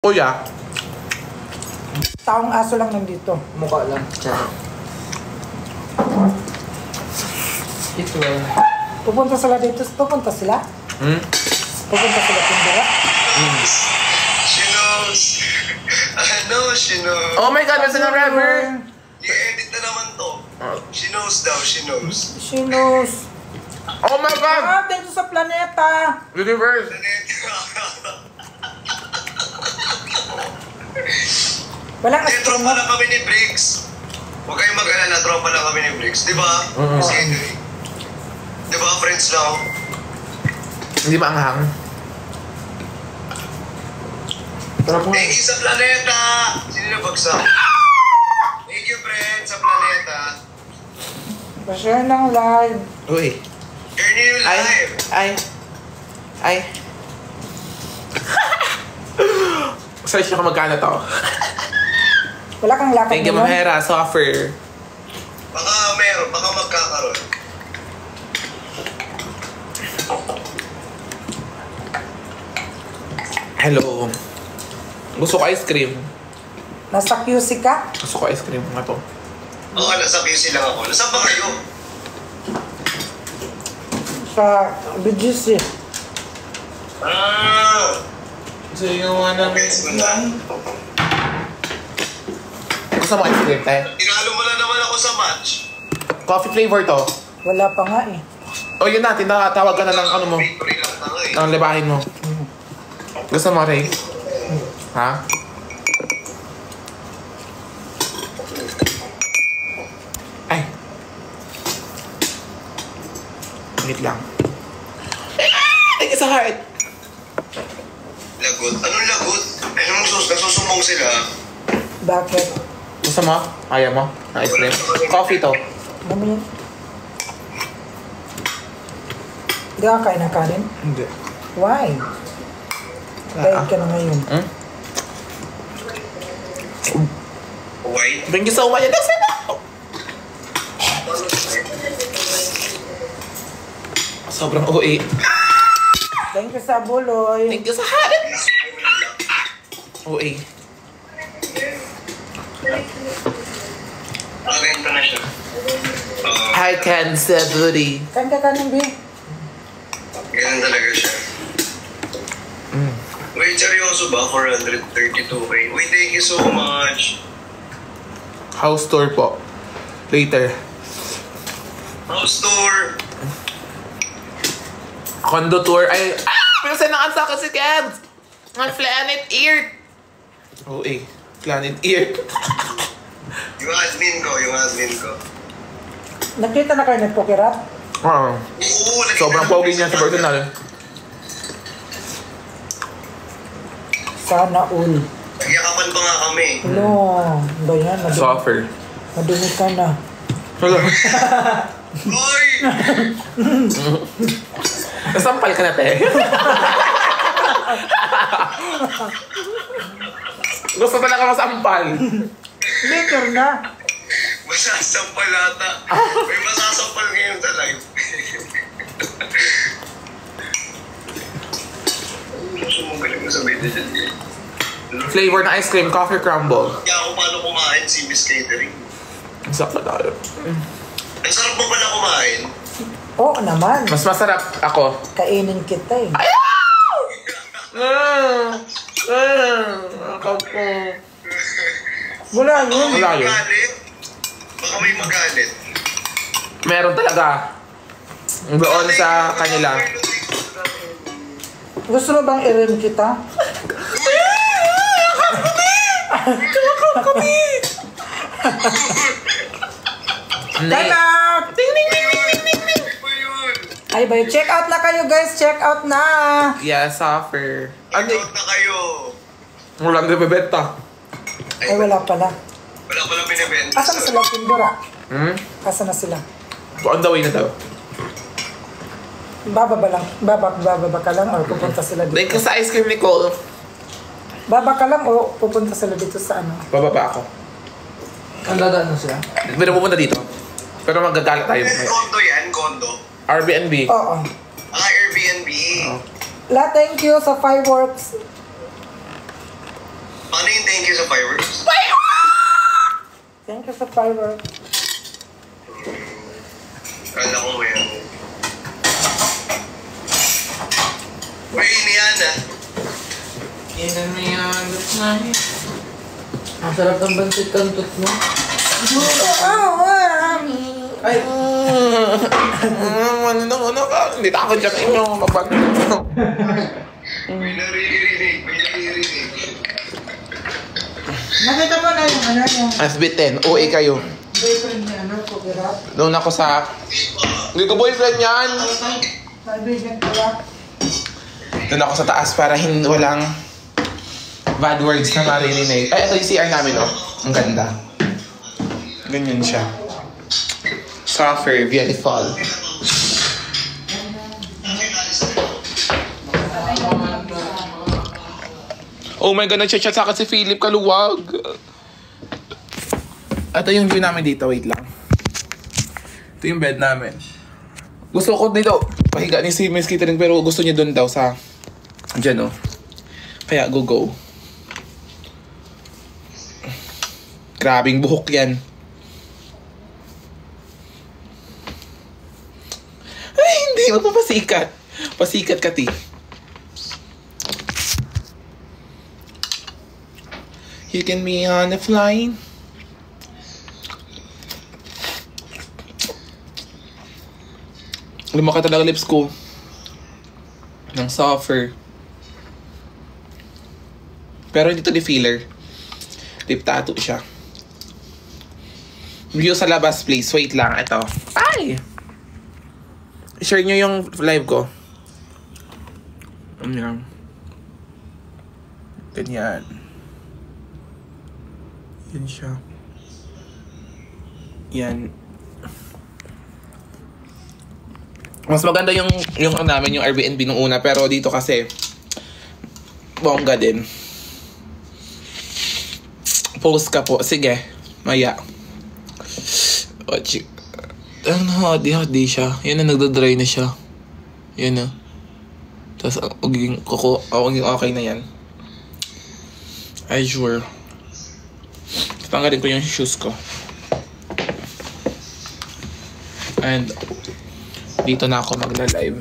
Kuya. Taong aso lang nandito. Mukha lang. Tsaka. Ito. Pupunta sila dito. Pupunta sila? Pupunta sila Tindera? She knows. I know she knows. Oh my God, what's in the river? I-edit na naman to. She knows daw, she knows. She knows. Oh my God! Ah, dito sa planeta. Universe. Walang Hindi, tropa lang kami ni Briggs. Huwag kayong mag-alala, tropa lang kami ni Briggs. Di ba? Si Henry. Di ba, friends lang? Hindi maanghang. Thank you sa planeta! Sino na bagsak? Thank you, friends, sa planeta. Pa-share ng live. Uy. Share niyo yung live. Ay. Search nyo kung magkano to. Wala kang lakad Thank you, naman. Mahera. Suffer. Baka meron, baka magkakaroon. Hello. Gusto ko ice cream. Nasa QC ka? Gusto ko ice cream nga to. Oo, nasa QC lang ako. Nasaan ba kayo? Sa BGC. So yung ano... Gets mo na. Gusto mo ice cream, tayo? Tinalo mo na naman ako sa match. Coffee flavor to. Wala pa nga eh. O yun natin, nakatawag ka na ng ano mo. Victory lang na nga eh. Ang libahin mo. Gusto mo, Ray? Ha? Ay. Wait lang. Thank you sa heart. Lagot? Anong lagot? Anong nagsusumong sila? Bakit? Gusto mo? Ayaw mo? Ice cream? Coffee to. Mami. Hindi ka kain ng kanin? Hindi. Why? Diet ka na ngayon. White? Thank you so much. Sobrang OA. Thank you sa buloy. Thank you sa heart. OA. Ganito na siya. I can say booty. Kain ka kanin, B? Ganun talaga siya. Wait, seryoso ba? 432K. Wait, thank you so much. House tour po. Later. House tour. Condo tour. Ay, pinasanaan sa akin si Kebs. Ang Planet Earth. OA. Planet Earth. Yung admin ko. Nakita na kayo ng Pokerap? Oo. Oo, Sobrang pogi niya sa personal. Sana all. Nagyakapan pa nga kami. Hello. Ba yan? Suffer. Madumi ka na. Hoy! Nasampal ka na, te. Gusto talaga masampal. Later na. Masasampal ata. May masasampal ngayon sa live. Sumugaling mo sa video dyan. Flavor na ice cream, coffee crumble. Kaya ako paano kumain si Miss Catering. Ang sakit tayo. Ang sarap mo pala kumain. Oo naman. Mas masarap ako. Kainin kita eh. Wala yun. Wala yun. Baka may magalit. Meron talaga. Doon sa kanila. Gusto mo bang i-rim kita? Hindi. Time out! Ding, ding, ding, ding, ding, ding, ding. Ay, bay, check out na kayo guys. Check out na. Yeah, suffer. Ano? Check out na kayo. Walang nabibenta. Ay, wala pala. Wala pala binibenta. Asa na sila, Tindera? Hmm? Asa na sila? On the way na daw. Bababa ka lang or pupunta sila Thank dito? you sa ice cream, Nicole. Baba ka lang o pupunta sila dito sa ano? Bababa ako. Ang dadaan sila? Pero pupunta dito. Pero magagalit tayo. Condo yan, condo. Airbnb. Oo. Airbnb. La, thank you sa fireworks. Pauline, thank you sa fireworks. Thank you sa fireworks. Kala ko mo yan. Uy, iniyan ah. Ang sarap ng bansit kantot mo. Ay! Ano ka? Hindi takot siya sa inyo. May naririnig. Nakita mo na yung ano yung SB10, OA kayo. boyfriend niya, ano, Pugirap? Doon ako sa... Hindi ko boyfriend yan! Kaibigan ko lang. Doon ako sa taas para walang bad words na maririnig. Ay, ito yung CR namin, oh. Ang ganda. Ganyan siya. Suffer, beautiful. Oh my God, nag-chat sa akin si Philip Kaluwag. Ito yung view namin dito, wait lang. Ito yung bed namin. Gusto ko dito, pahiga ni si Miss Catering pero gusto niya doon daw sa... Diyan oh. Kaya go. Grabing buhok yan. Ay, hindi. Magpapasikat. Pasikat ka, ti. You can be on the flying. Lumaka talaga lips ko. Ng softer. Pero hindi to di filler. Lip tattoo siya. View sa labas, please. Wait lang. Ito. Ay! Share nyo yung live ko. Ganyan. Ganyan. Yan siya. Yan. Mas maganda yung namin, yung Airbnb nung una. Pero dito kasi, bongga din. Post ka po. Sige. Maya. Hodi siya. Yan na, nagdadry na siya. Yan na. Tapos, magiging okay na yan. I sure. Tanggalin ko yung shoes ko. And, dito na ako magla-live.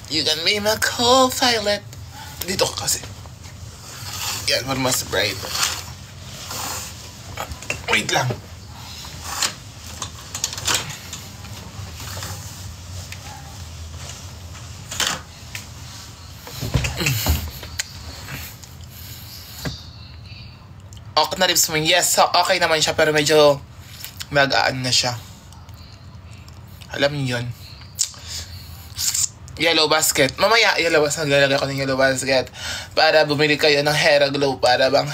You can be my co-pilot. Dito ka kasi. Yan, mas bright. Wait lang. Okay na lips mo. Yes, so okay naman siya pero medyo mag-aan na siya. Alam niyo yun. Yellow basket. Mamaya, yellow basket. Naglalagay ko ng yellow basket para bumili kayo ng Hera Glow para bang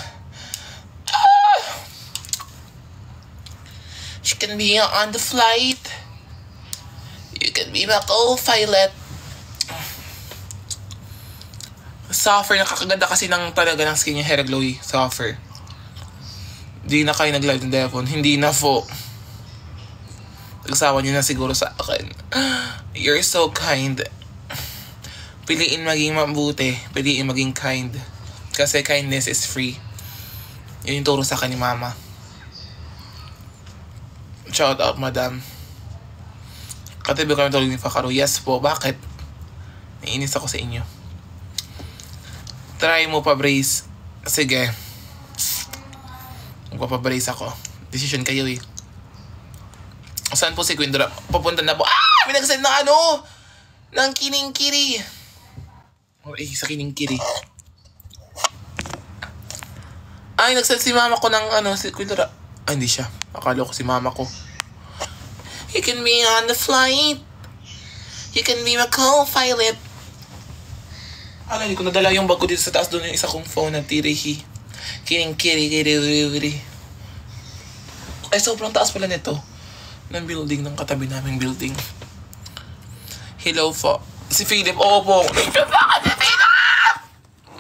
you can be on the flight. You can be my co-pilot. Suffer. Nakakaganda kasi ng talaga ng skin yung Hera Glow. Suffer. Di na kayo nag-live ng Devon. Hindi na po. Nagsawa niyo na siguro sa akin. You're so kind. Piliin maging mabuti. Piliin maging kind. Kasi kindness is free. Yun yung turo sa akin ni Mama. Shout out, Madam. Katibi kami tulog ni Fakaro. Yes po. Bakit? Naiinis ako sa inyo. Try mo pa, Brace. Sige. Magpapabrace ako. Decision kayo eh. Saan po si Queen Dora? Papunta na po. Ah! May nagsend ng ano! Ng Kiningkiri. Sa Kiningkiri. Ay, nagsend si Mama ko ng si Queen Dora. Ay, hindi siya. Akala ko si Mama ko. You can be on the flight. You can be my co-pilot. Alam, hindi ko nadala yung bag ko dito sa taas. Doon yung isa kong phone na tirihi. Kiningkiri. Ay, sobrang taas pala nito. Ng building, ng katabi naming building. Hello po. Si Philip, oo po. Nag-shot sa akin si Philip!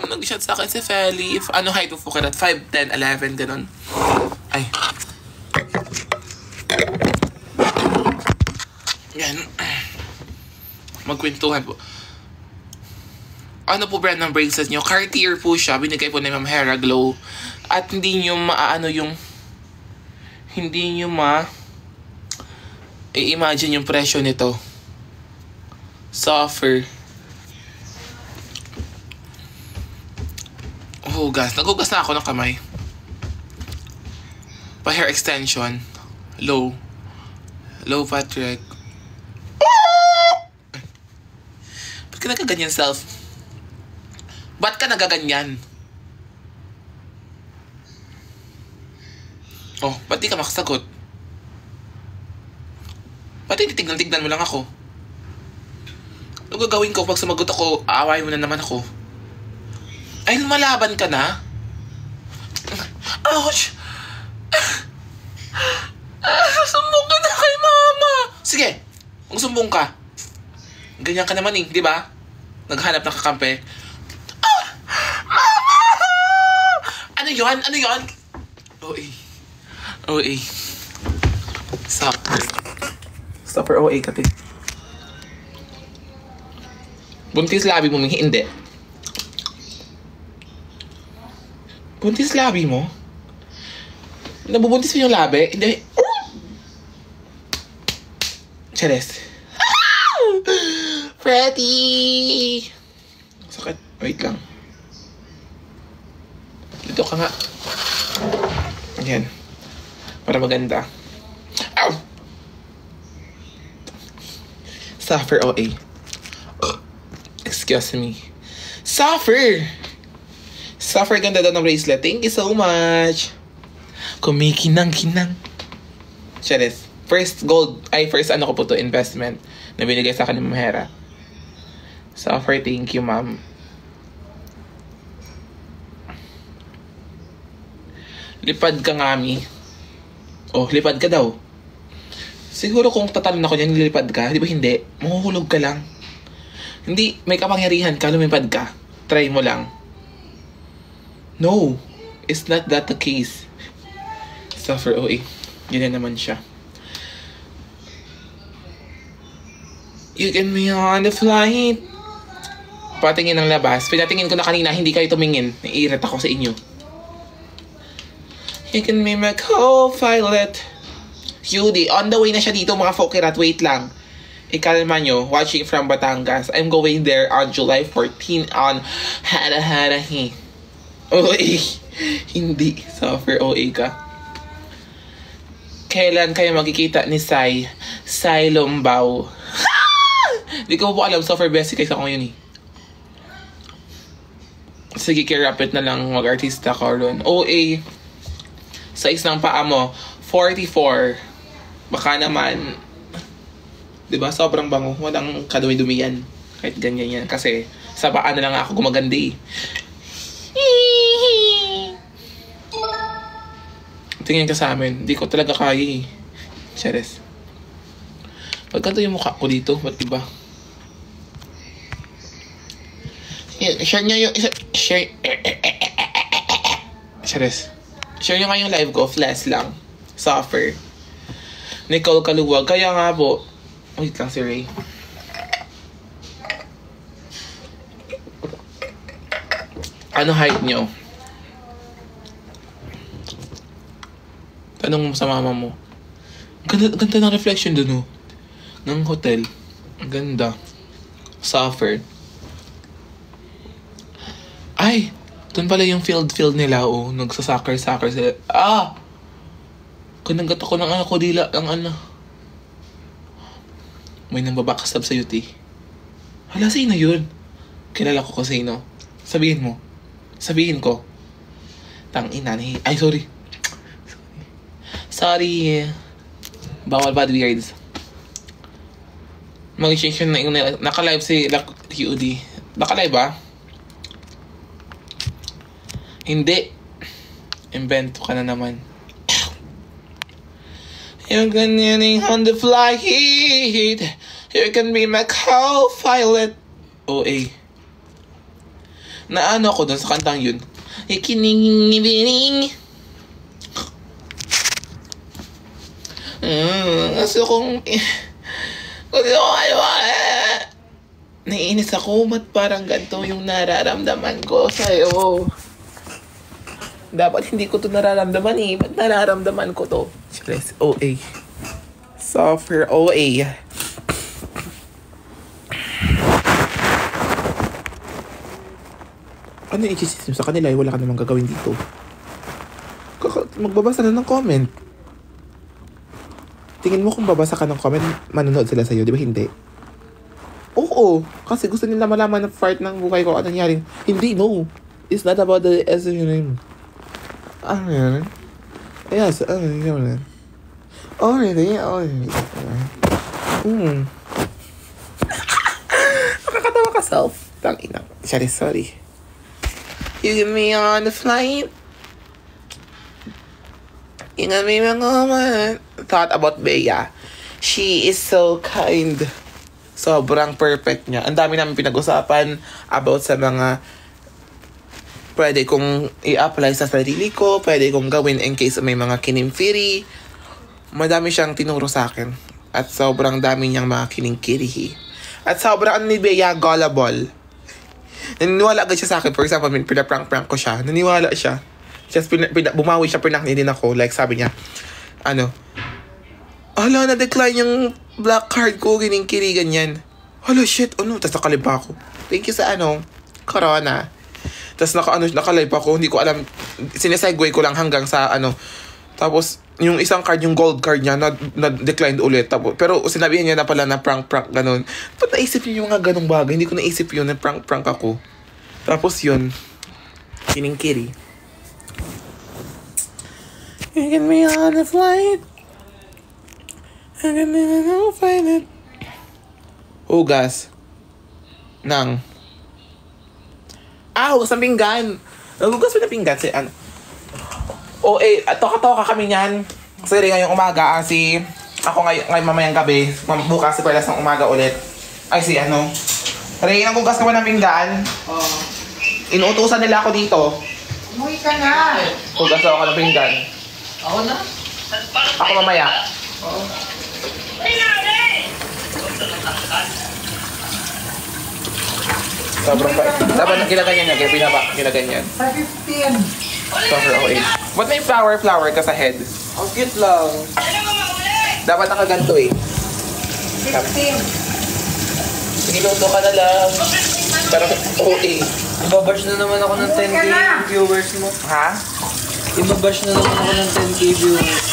Nag-shot sa akin si Philip. Ano height mo po karat? 5'10", 11, ganun. Ay. Yan. Magkwentuhan po. Ano po brand ng bracelet nyo? Cartier po siya. Binigay po ni Ma'am Hera Glow. At hindi nyo maano yung... Hindi nyo i-imagine yung presyo nito. Suffer. Hugas. Nagugas na ako ng kamay. Pa-hair extension. Low. Low Patrick. Ba't ka nagaganyan, self? Ba't ka nagaganyan? Oh, ba't di ka makasagot? Ba't titignan-tignan mo lang ako? Ano gagawin ko pag sumagot ako, aaway mo na naman ako? Ay, lumalaban ka na? Ouch! Sumbong ka na kay mama! Sige, magsumbong ka. Ganyan ka naman eh, di ba? Naghanap ng kakampi. Mama! Ano yon? Ano yon? OA. OA. Supper. Supper OA ka, te. Buntis labi mo, hindi. Buntis labi mo? Nabubuntis mo yung labi? Hindi. Chares. Freddy! Sakit. Wait lang. Dito ka nga. Ayan. Para maganda. Ow! Suffer OA. Excuse me. Suffer! Suffer, ganda daw ng bracelet. Thank you so much. Kumikinang-kinang. Charis. First ano ko po to, investment na binigay sa akin ni Ma'am Hera. Suffer, thank you, ma'am. Lipad ka, ngami. Oh, lipad ka daw. Siguro kung tatalon ako niyan, nilipad ka. Di ba hindi? Mahuhulog ka lang. Hindi, may kapangyarihan ka, lumipad ka. Try mo lang. No, it's not that the case. Suffer OA. Yun na naman siya. You can be on the flight. Patingin ng labas. Pinatingin ko na kanina, hindi kayo tumingin. Naiirat ako sa inyo. You can be my co-pilot. Cutie, on the way na siya dito mga Fokirat. Wait lang. Ikalma nyo, watching from Batangas. I'm going there on July 14 on Hada-Hada-Hi. OA. Hindi. Suffer OA ka. Kailan kayo magkikita ni Sai? Sai Lumbaw. Hindi ko po alam. Suffer basic kaysa ko yun eh. Sige, kirapit na lang mag-artista ka ron. OA. Size ng paa mo, 44. Baka naman, diba, sobrang bango. Walang kadumi-dumi yan. Kahit ganyan yan. Kasi sa paa na lang ako gumaganda eh. Tingin ka sa amin. Hindi ko talaga kaya eh. Cheres. Pagkanto yung mukha ko dito. Ba't diba? Share nyo yung... Share... Cheres. Share nyo nga yung live ko. Flash lang. Suffer. Nicole Kaluwag. Kaya nga po. Wait lang si Ray. Ano height nyo? Tanong mo sa mama mo. Ganda ng reflection dun, oh. Ng hotel. Ganda. Suffer. Ay! Doon pala yung field nila, oh. Nagsasoccer sila. Ah! Kanagat ako ng anak ko, dila. Ang ano. May nang babakastab sa UT. Hala, sino yun? Kilala ko kung sino. Sabihin mo. Sabihin ko. Tangina ni... Ay, sorry. Sorry. Bawal bad words. Mag-change yun na naka-live si QD. Naka-live ba? Hindi. Invento ka na naman. You're getting on the flight. You can be my co-pilot. OA. Naano ako dun sa kantang yun. Ikiningibining. Naiinis ako, ba't parang ganito yung nararamdaman ko sa'yo? Dapat hindi ko to nararamdaman eh. Ba't nararamdaman ko to? Stress, OA. Suffer, OA. Ano yung i-system sa kanila? Wala ka namang gagawin dito. Magbabasa na ng comment. Tingin mo kung babasa ka ng comment, manonood sila sa'yo, di ba hindi? Oo, kasi gusto nila malaman ng part ng buhay ko at nangyaring. Hindi, no. It's not about the name. Ano yan? Yes, ano yan? Already. Nakakatawa ka, self. Tangina. Sorry. You get me on the flight. You got me thought about Bea. She is so kind. Sobrang perfect niya. Ang dami namin pinag-usapan about sa mga pwede kong i-apply sa sarili ko, pwede kong gawin in case may mga kinimfiri. Madami siyang tinuro sa akin. At sobrang dami niyang mga kiningkirihi. At sobrang ni Bea gullible. Naniniwala agad siya sa akin. For example, pinaprank-prank ko siya. Naniwala siya. Just bumawi siya, prank din ako. Like sabi niya, hala, na-decline yung black card ko, giningkiri, ganyan. Hala, shit, Tapos nakalive ako. Thank you sa Corona. Tapos nakalive ako, hindi ko alam, sinesegue ko lang hanggang sa Tapos, yung isang card, yung gold card niya, na-declined ulit. Tapos, pero sinabihin niya na pala na prank, ganun. Ba't naisip niyo yung mga ganung bagay? Hindi ko naisip yun, na prank ako. Tapos yun, giningkiri. You get me on the flight. I can never find it. Hugas. Hugas ng pinggan. Hugas mo ng pinggan. Toka kami niyan. Kasi ngayong umaga, ako ngayon mamayang gabi. Bukas si Perlas ng umaga ulit. Ray, naghugas ka ba ng pinggan? Oo. Inuutusan nila ako dito. Umuwi ka na. Hugas ako ng pinggan. Ako na? Ako mamaya. Oo. Sobrang pa. Dapat ginaganyan niya. Kaya ginaganyan. Sa 15. Suffer OA. Ba't may flower ka sa head? Ang cute lang. Dapat nakaganto eh. 15. Niluto ka na lang. Pero OA. Ibabash na naman ako ng 10k viewers mo. Ha? Ibabash na naman ako ng 10k viewers.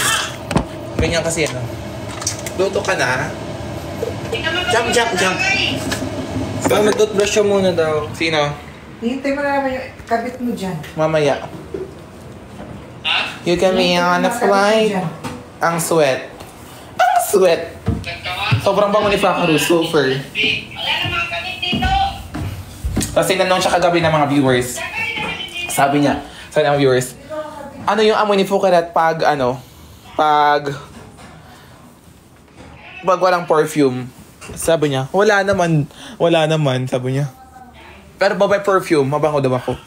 Ganyan kasi Luto ka na. Jump. Baka mag-toothbrush siya muna daw. Sino? Hintay mo na naman yung kabit mo dyan. Mamaya. You can be on a flight. Ang sweat. Sobrang bango ni Fakaru. Super. Tapos tinanong siya kagabi ng mga viewers. Sabi niya, sa mga viewers, ano yung amoy ni Fukarat pag walang perfume? Sabi niya, wala naman, sabi niya. Pero by perfume, mabango daw ako.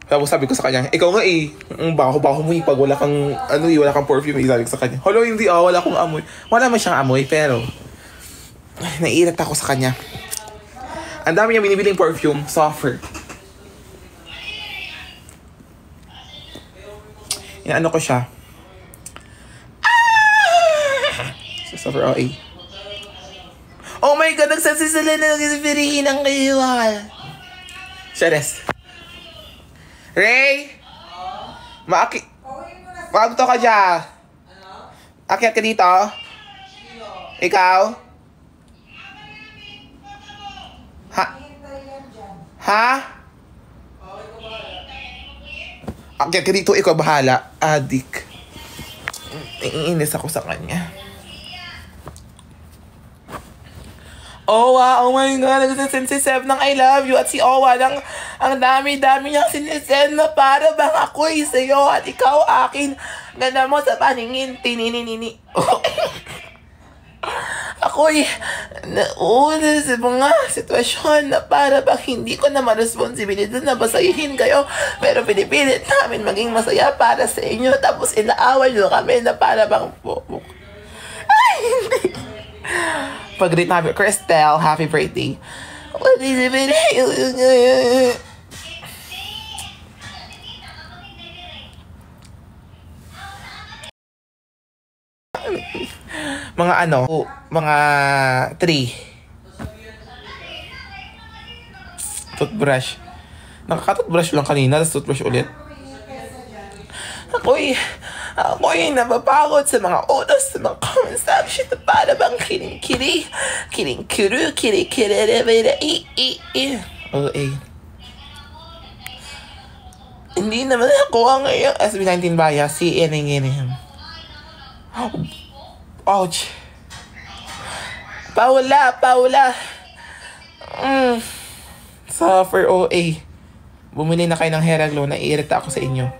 Tapos sabi ko sa kanya, ikaw nga ang baho mo pag wala kang, wala kang perfume, sabi ko sa kanya. Hala, hindi wala akong amoy. Wala man siyang amoy, pero, naiirat ako sa kanya. Ang dami niya binibiling perfume, suffer. Inaano ko siya. Suffer OA. Oh my God, nagsabi sila na nagsasabihin ng kaiwal. Shares. Ray! Maagto ka dyan. Akyat ka dito? Ikaw? Ha? Akyat ka dito, ikaw bahala. Adik. Naiinis ako sa kanya. Owa, oh my God, nagsasend si Seb ng I love you. At si Owa lang, ang dami-dami niyang sinisend na para bang ako'y sa'yo at ikaw akin. Ganda mo sa paningin, tininini. Ako'y nauna sa mga sitwasyon na para bang hindi ko na maresponsibilidad na basahin kayo. Pero pinipilit namin maging masaya para sa inyo. Tapos inaaway nyo kami na para bang Ay, hindi. Pag-greet na Cristel, happy birthday. Mga ano, mga 3. Toothbrush. Nakaka-toothbrush lang kanina, tapos toothbrush ulit. Ako'y napapagod sa mga utos, sa mga comment section na para bang kiring-kiri, kiring-kuru, OA. Hindi naman ako ang ngayong SB19 baya, si Ining. Ouch. Paula. Suffer OA. Bumili na kayo ng Heraglo, naiirita ako sa inyo.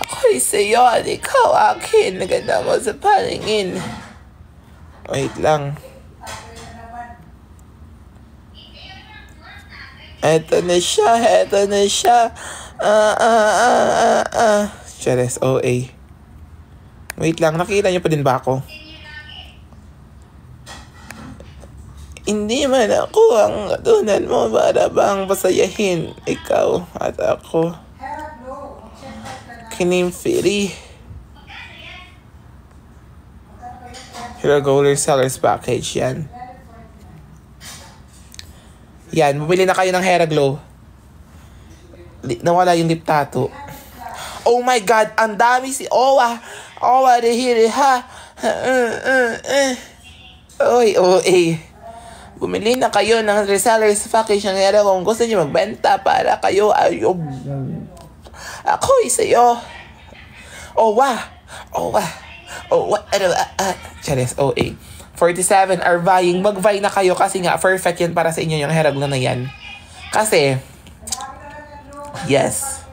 Ako'y sa'yo at ikaw akin, naganda mo sa paningin. Wait lang. Eto na siya. Cheres, OA. Wait lang, nakita niyo pa din ba ako? Hindi man ako ang katunan mo para bang pasayahin ikaw at ako. Kinim-firi. Hero Sellers Package yan. Yan, bumili na kayo ng Heraglow. Nawala yung lip tattoo. Oh my God, ang dami si Owa. Owa de hiri ha. Oy, bumili na kayo ng resellers package ng Hero kung gusto niyo magbenta para kayo ayo. Ako'y sa'yo. Owa. Charis, OA. 47 are vying. Mag-vie na kayo kasi nga perfect yan para sa inyo yung Heraglow na yan. Kasi, yes.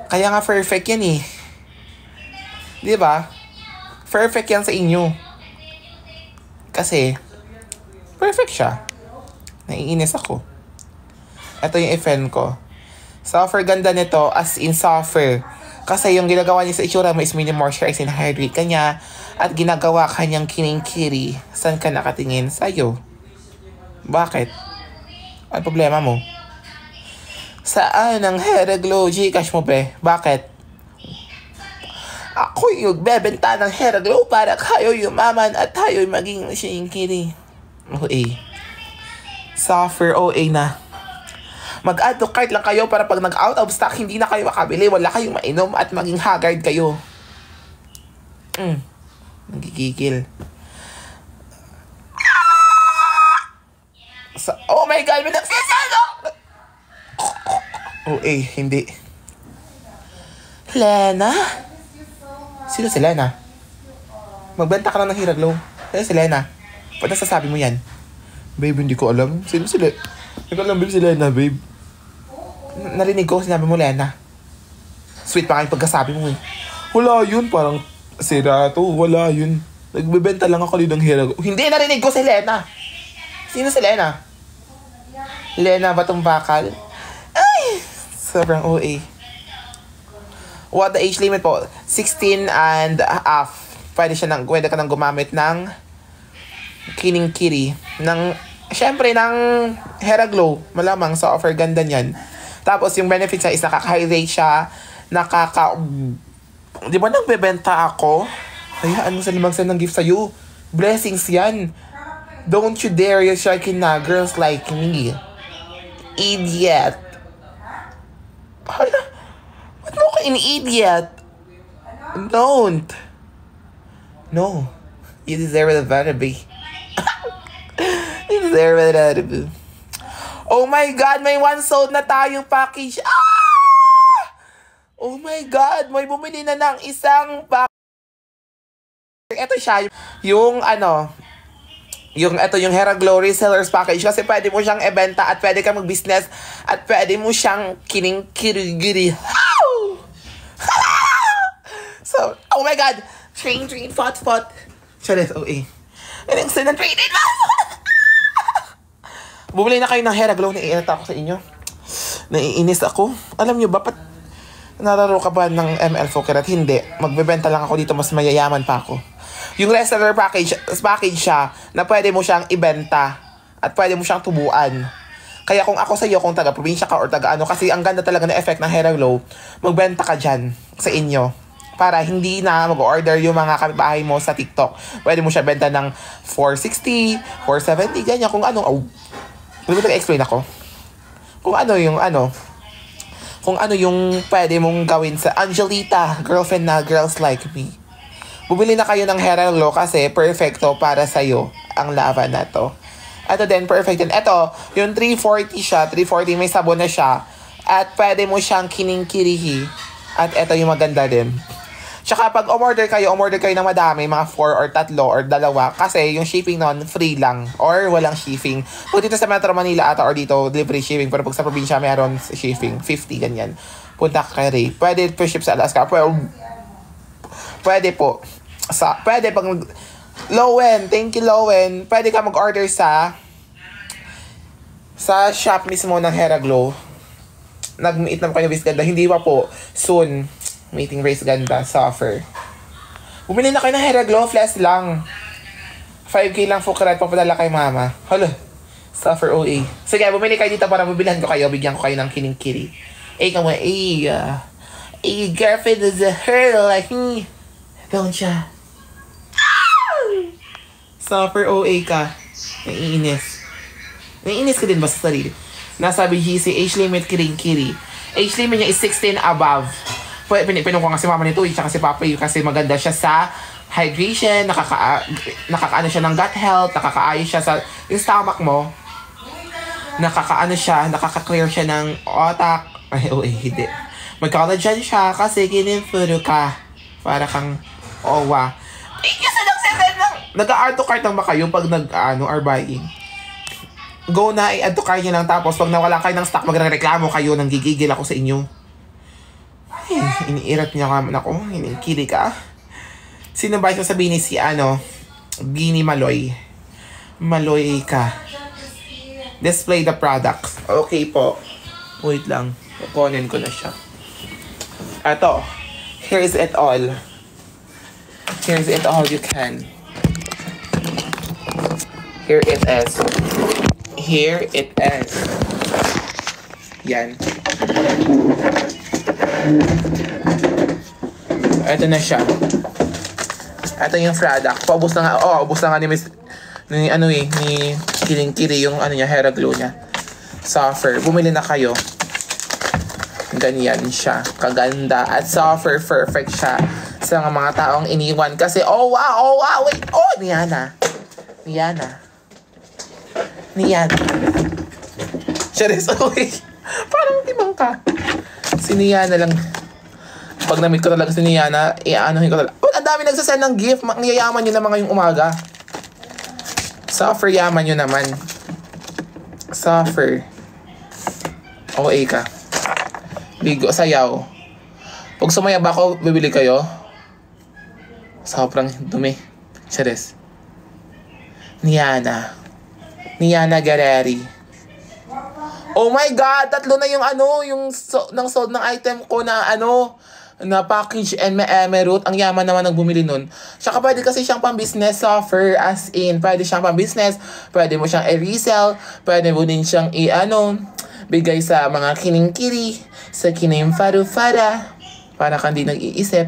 Kaya nga perfect yan eh. Di ba? Perfect yan sa inyo. Kasi, perfect siya. Naiinis ako. Ito yung friend ko. Suffer ganda nito as in suffer. Kasi yung ginagawa niya sa itsura mo is minimum moisturize and hydrate ka niya at ginagawa kanyang kiring-kiri. Saan ka nakatingin? Sa'yo. Bakit? Ano problema mo? Saan ang Heraglow? Gcash mo be? Bakit? Ako yung bebenta ng Heraglow para kayo yumaman at tayo'y maging kiring-kiri. OA. Suffer OA na. Mag-add to cart lang kayo para pag nag-out of stock, hindi na kayo makabili, wala kayong mainom at maging haggard kayo. Nagigigil. Oh my God, may nagsasalo! Hindi. Lena? Sino si Lena? Magbenta ka lang ng Heraglow. Sino si Lena? Ba't nasasabi mo yan? Babe, hindi ko alam. Sino si Lena? Hindi ko alam, babe, si Lena, babe. Narinig ko, sinabi mo, Lena. Sweet pa kayo pagkasabi mo eh. Wala yun, parang sira to. Wala yun. Nagbebenta lang ako ng Heraglow. Hindi, narinig ko si Lena. Sino si Lena? Lena Batong Bakal? Ay! Sobrang OA. What the age limit po? 16 and a half. Pwede ka nang gumamit ng kiring-kiri. Siyempre, ng Heraglow. Malamang sa offer ganda niyan. Tapos, yung benefits niya is nakaka-hydrate siya. Di ba nagbebenta ako? Hayaan mo sa limagsan ng gift sa'yo. Blessings yan. Don't you dare you sharking na girls like me. Idiot. Hala, ba't mo ko in-idiot? Don't. No. You deserve it better be. You deserve it better be. Oh my God, may one sold na tayong package. Oh my God, may bumili na ng isang package. Ito siya, yung Heraglow Resellers Package kasi pwede mo siyang ibenta at pwede kang mag-business at pwede mo siyang kiring-kirigiri. So, oh my God, train, fot. Charis, OA. Bumili na kayo ng Heraglow, naiinit ako sa inyo. Naiinis ako. Alam nyo ba, Nararo ka ba ng ML Fokerat? Hindi. Magbebenta lang ako dito, mas mayayaman pa ako. Yung reseller package siya na pwede mo siyang ibenta at pwede mo siyang tubuan. Kaya kung ako sa iyo, kung taga-probinsya ka or taga-ano, kasi ang ganda talaga ng effect ng Hair Glow, magbenta ka dyan sa inyo. Para hindi na mag-order yung mga kapitbahay mo sa TikTok. Pwede mo siya benta ng 460, 470, ganyan. Kung ano, hindi mo nag-explain ako. Kung ano yung pwede mong gawin sa Angelita, girlfriend na girls like me. Bumili na kayo ng Hair Glow kasi perfecto para sa'yo ang lava na to. Ito din, perfect din. Ito, yung 340 siya. 340, may sabon na siya. At pwede mo siyang kiningkirihi. At ito yung maganda din. Tsaka pag umorder kayo ng madami, mga 4 or 3 or 2. Kasi yung shipping nun, free lang. Or walang shipping. Kung dito sa Metro Manila ata or dito, delivery shipping. Pero pag sa probinsya, meron shipping. 50, ganyan. Punta ka kay Ray. Pwede po ship sa Alaska. Pwede po. Pwede pag Lowen, thank you Lowen. Pwede ka mag-order sa shop mismo ng Hair Glow. Nag-meet naman kayo Race Ganda. Hindi pa po. Soon. Meeting Race Ganda sa offer. Bumili na kayo ng Hair Glow. Flash lang. 5K lang Fokerat. Papadala kay mama. Hala. Sa offer OA. Sige, bumili kayo dito para mabilhan ko kayo. Bigyan ko kayo ng kining-kiri. Girlfriend is a girl like me. Don't ya? Suffer OA ka. Naiinis. Naiinis ka din ba sa sarili? Nasa BGC, age limit kiring-kiri. Age limit niya is 16 above. Pinong ko nga si mama nito, tsaka si papa yun kasi maganda siya sa hydration, nakakaano siya ng gut health, nakakaayos siya sa yung stomach mo. Nakaka-clear siya ng otak. Ay, OA, hindi. Mag-collagen siya kasi kininfuro ka. Para kang owa. Nag-add to cart lang ba kayo pag are buying? Go na, i-add to cart nyo lang. Tapos pag nawala kayo ng stock, magre-reklamo kayo. Nang gigigil ako sa inyo. Ay, iniirat niya naman ako. Inikili ka. Sino ba ito sabihin ni si Bini Maloy? Maloy ka. Display the products. Okay po. Wait lang. Kukunin ko na siya. Ito. Here's it all. Here's it all you can. Here it is. Here it is. Yan. Ito na siya. Ito yung product. Paubos na nga. Ubos na nga ni Miss... Ni Kiling-Kiri yung Hair Glow niya. Suffer. Bumili na kayo. Ganyan siya. Kaganda. At suffer. Perfect siya. Sa mga taong iniwan. Kasi, wait. Niana. Charis, parang timang ka. Si Niana lang. Pag na-meet ko talaga si Niana, i-aanohin ko talaga. Ang dami nagsasend ng gift. Niyayaman nyo naman ngayong umaga. Suffer, yaman nyo naman. Suffer. OA ka. Bigo, sayaw. Pag sumaya ba ako, bibili kayo? Sobrang dumi. Charis. Niana Guerreri. Oh my God! 3 na yung sold ng item ko na na package and root. Ang yaman naman ng bumili nun. Tsaka pwede kasi siyang pang-business offer, as in, pwede siyang pang-business, pwede mo siyang i-resell, pwede mo din siyang bigay sa mga kining-kiri, sa kinim-faru-fara, para kang di nag-iisip.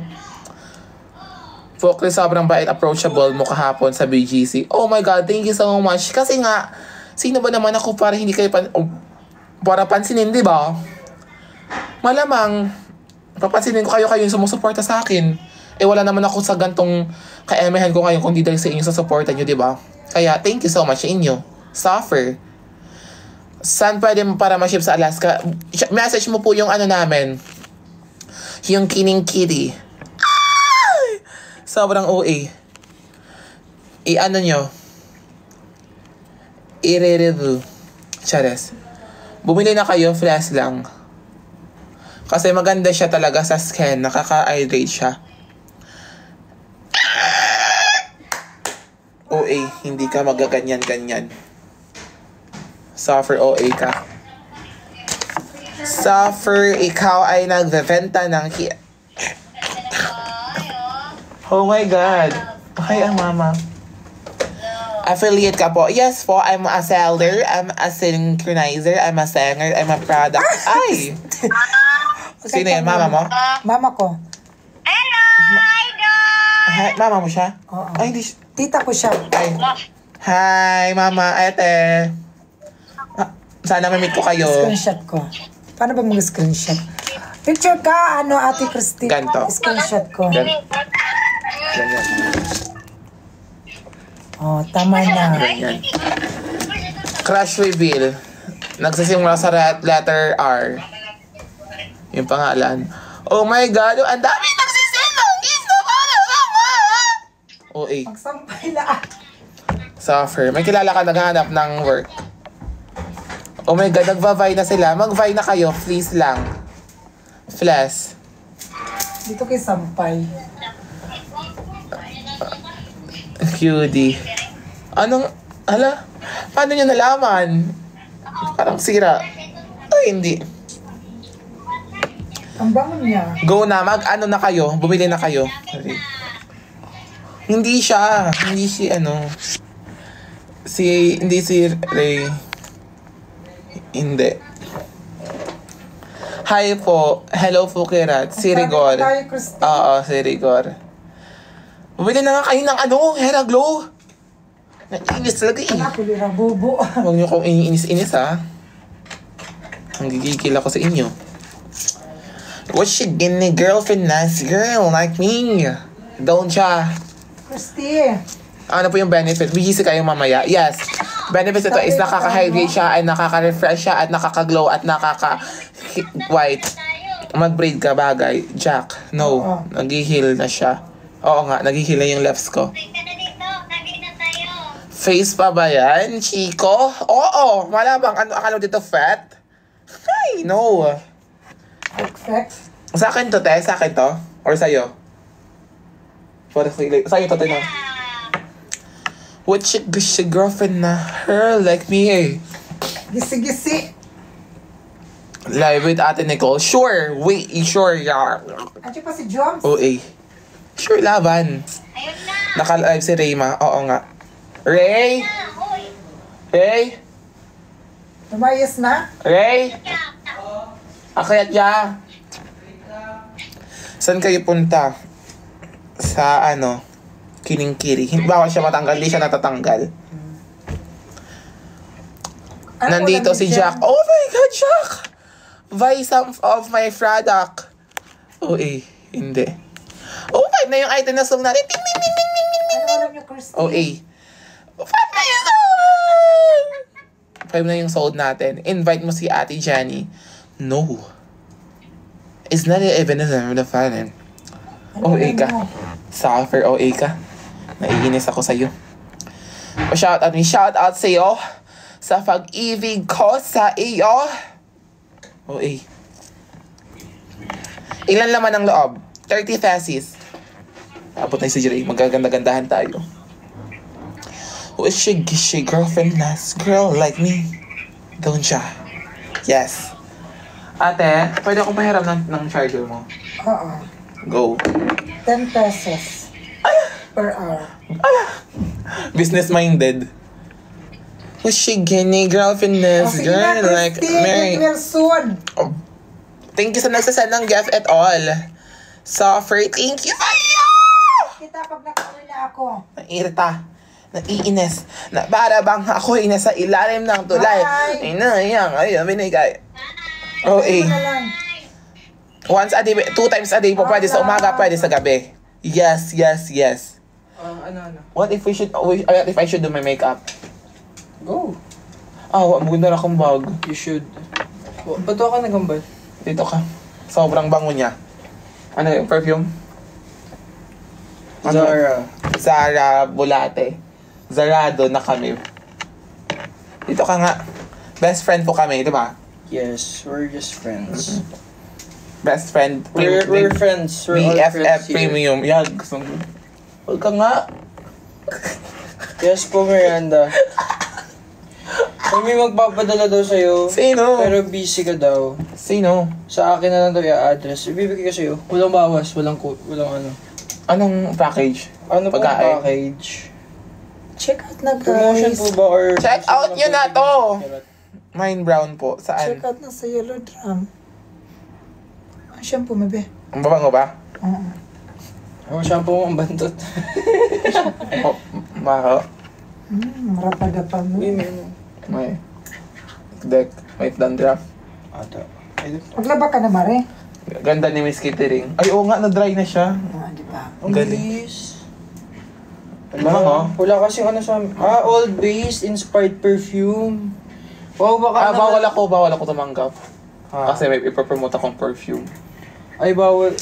Focus, sobrang bait, approachable mo kahapon sa BGC. Oh my God, thank you so much. Kasi nga, sino ba naman ako para hindi kayo para pansinin, di ba? Malamang, papansinin ko kayo yung sumusuporta sa akin. Wala naman ako sa gantong ka-emehan ko ngayon kung di dahil sa inyo sa supporta nyo, di ba? Kaya, thank you so much sa inyo. Suffer. Saan pwede mo para ma-ship sa Alaska? Message mo po yung namin. Yung kining-kiri. Sobrang OA. Nyo. I-review. Chares. Bumili na kayo, flash lang. Kasi maganda siya talaga sa skin. Nakaka-hydrate siya. OA. Hindi ka magaganyan-ganyan. Suffer OA ka. Suffer, ikaw ay nagbebenta ng Oh my God. Hi, ang mama. Affiliate ka po. Yes po, I'm a seller, I'm a synchronizer, I'm a singer, I'm a product. Ay! Sino yan? Mama mo? Mama ko. Hi, mama mo siya? Oo. Ay, hindi siya. Tita ko siya. Ay. Hi, mama. Ate. Sana ma-meet ko kayo. Screenshot ko. Paano ba mag-screenshot? Picture ka, ano, Ate Christy? Ganto. Screenshot ko. Ganyan. Oh, tama na. Ganyan. Crush reveal. Nagsisimula sa letter R. Yung pangalan. Oh my God, ang dami nagsisimula. Gusto ko na mama. Oh, eh. Magsampay lang. Suffer. May kilala ka naghahanap ng work. Oh my God, nagva-vie na sila. Mag-vie na kayo, please lang. Flash. Dito kay Sampay. Cutie. Anong, hala? Paano nyo nalaman? Parang sira. Ay, hindi. Ang bangon niya. Go na, mag-ano na kayo. Bumili na kayo. Hindi siya. Hindi si, ano. Hindi si Ray. Hindi. Hi po. Hello po, Kirat. Si Rigor. Oo, si Rigor. Bumili na nga kayo ng ano, Hera Glow. Naiinis talaga eh. Ako lira bubo. Huwag niyo kong iniinis-inis ha. Ang gigigil ako sa inyo. What's she getting girlfriend nice girl like me? Don't siya. Christy. Ano po yung benefit? Busy kayo mamaya. Yes. Benefits ito is nakaka-hydrate siya, ay nakaka-refresh siya, at nakaka-glow, at nakaka-white. Mag-braid ka bagay. Jack, no. Nag-heal na siya. Oo nga, nag-heal na yung lefts ko. Face pa ba yan, Chico? Oo. Malabang, ano akala dito fat? Ay, no. Perfect. Sa akin to, te? Sa akin to? Or sa'yo? Sa'yo to, te, no? What's your girlfriend na her like me eh? Gisi-gisi. Live with Ate Nicole. Sure. Wait, sure, yeah. Andiyan pa si Joms. Oo eh. Sure, laban. Naka-live si Rayma. Oo nga. Ray? Ray? Lumayas na. Ray? Akayat ya. Saan kayo punta? Sa ano? Kiling-kiri. Bawal siya matanggal. Hindi siya natatanggal. Ano Nandito ulam si ni Jack. Jen? Oh my God, Jack! Buy some of my product. Oh eh, hindi. Oh, 5 na yung item na sold natin. Ting, ting, ting, ting, ting, ting. Ano ulam niyo, Christy? Oh eh. 5 na yung sold! 5 na yung sold natin. Invite mo si Ate Jenny. No. It's not even the fun. Ano Oh, ulam ka. mo? Suffer, oh, ka. Naiinis ako sa'yo. Shout out sa'yo sa pag-ibig ko sa iyo. Oh, Ilan laman ang loob? 30 faces. Abot na yung si Jiray. Magaganda-gandahan tayo. Who is she girlfriend last girl like me? Don't siya. Yes. Ate, pwede akong pahiram ng charger mo? Oo. Go. 10 pesos. Per hour. Business-minded. Was she gay girlfriend this Sige na, girl like Christy. Mary? Get well soon. Oh. Thank you sa nagsasend ng gift at all. Suffer, thank you sa'yo! Kita pag nakauwi na ako. Nairita. Naiinis. Na para bang ako ay nasa ilalim ng tulay. Bye. Ay na, yan. Ay, binigay. Oh, Ano na lang. Once a day, 2 times a day po. Pwede sa umaga, pwede sa gabi. Yes. What if I should do my makeup? Go. Maganda na akong bag. You should. Ba't ka nagambal? Dito ka. Sobrang bango niya. Ano yung perfume? Ano? Zara Bulate. Zarado na kami. Dito ka nga. Best friend po kami, di ba? Yes, we're just friends. Best friend. We're friends. We're all BFF friends here. Premium. Yan. Huwag ka nga. Yes po, Miranda. May magpapadala daw sa'yo. Sino? Pero busy ka daw. Sino? Sa akin na lang daw yung address. Ibibigay ko sa'yo. Walang bawas, walang ano. Anong package? Ano po Pagkain? package? Check out na Promotion guys. po ba or... Check out nyo na to! Mine brown po. Check Saan? out na sa Yellow Drum. Ang shampoo, mabe. Ang babango ba? Oo. Ang shampoo mo ang bantot. Oh, baho. Marapada pa mo. May deck. May dandruff. Ata. Maglaba ka na, Mare. Ganda ni Miss Kittering. Ay, oo nga, na-dry na siya. Di ba? Ang Galing. bilis. Bango? Wala kasi ano sa... Old Base Inspired Perfume. Wow, baka Bawal ako tumanggap. Ah. Kasi may ipapromote akong perfume. Ay, bawal.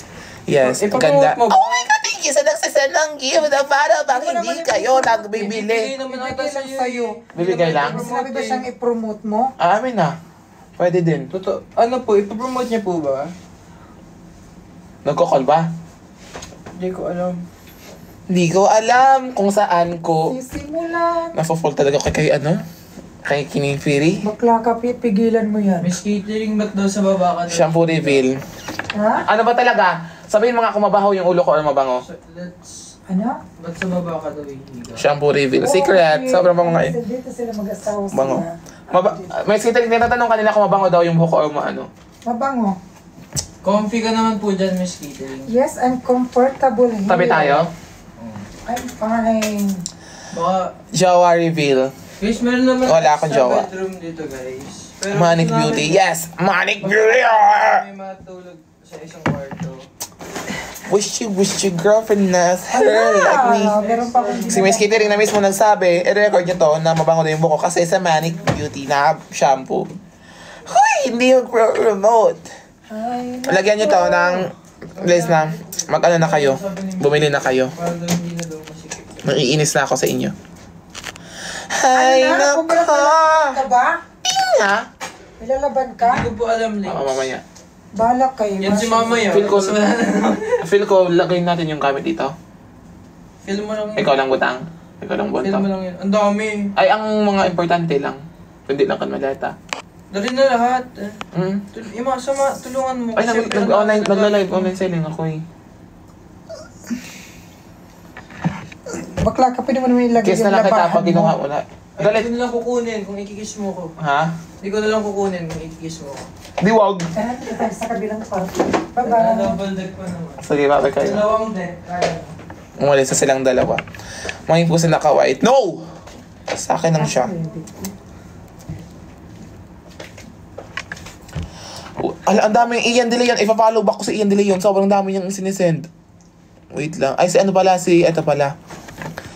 Yes, ang Ipapromote ganda. mo ba? Oh my God, thank you sa nagsasend ng gift na para bang hindi kayo nagbibili. Bibigay naman ata Bibigay lang sa'yo. Bibigay lang? Sinabi ba siyang i-promote mo? Amin na. Pwede din. Totoo. Ano po, ipapromote niya po ba? Nagko-call ba? Hindi ko alam. Hindi ko alam kung saan ko. Sisimulan. Nafo-fall talaga kay ano? Kay Kining Fury. Bakla ka, pigilan mo yan. Miss Catering, ba't daw sa baba ka daw? Shampoo reveal. Ha? Ano ba talaga? Sabihin mga kung mabaho yung ulo ko or mabango. Let's... Ano? Ba't sa baba ka daw hihiga? Shampoo reveal. Secret. Sobrang bango nga eh. Dito sila mag-asawa sila. Bango. May Kittering, tinatanong kanila kung mabango daw yung buhok ko or maano. Mabango. Comfy ka naman po dyan, Miss Catering. Yes, I'm comfortable here. Tabi tayo. I'm fine. Baka... Jowa reveal. Guys, meron naman Wala akong extra jowa. bedroom dito, guys. Pero Manic gusto Beauty. namin- Yes! Manic Beauty! May matulog sa isang kwarto. Wish your girlfriend na her like me. Meron pa akong Si Miss Kittering na mismo nagsabi, i-record niyo to na mabango na yung buko kasi sa Manic Beauty na shampoo. Huy! Hindi yung remote. Ay, Lagyan niyo to ng list na mag-ano na kayo. Bumili na kayo. Para daw hindi na daw masikip. Naiinis na ako sa inyo. Ay, ano na? nako! Ka ba? Nga? Nilalaban ka? Hindi ko po alam, Link. Oo, mamaya. Balak kayo. Yan si Mama yan. Feel ko, So, wala na. feel ko, lagay natin yung gamit dito. Feel mo lang. Ikaw lang butang. Ikaw lang Feel mo bunta. lang yun. Ang dami. Ay, ang mga importante lang. Hindi lang kan malata. Dali na lahat. Mm. Tulungan mo. Ay, Siyempre, nag-online, ang dami nagla-live ko. online selling ako eh. Bakla ka, pwede mo naman ilagay Kiss yung na lang kita labahan pag ginawa mo na. Ay, Galit. hindi ko na lang kukunin kung ikikiss mo ko. Ha? Hindi ko na lang kukunin kung ikikiss mo ko. Di wag. Kaya natin tayo sa kabilang party. Bye-bye. Double deck pa naman. Sige, babay kayo. Dalawang deck. Kaya. Umalis na silang dalawa. Mga po sila naka-white. No! Sa akin lang siya. Ang daming Ian De Leon. Ipa-follow back ko si Ian De Leon. Sobrang dami niyang sinisend. Wait lang. Ay, si ano pala? Ito pala.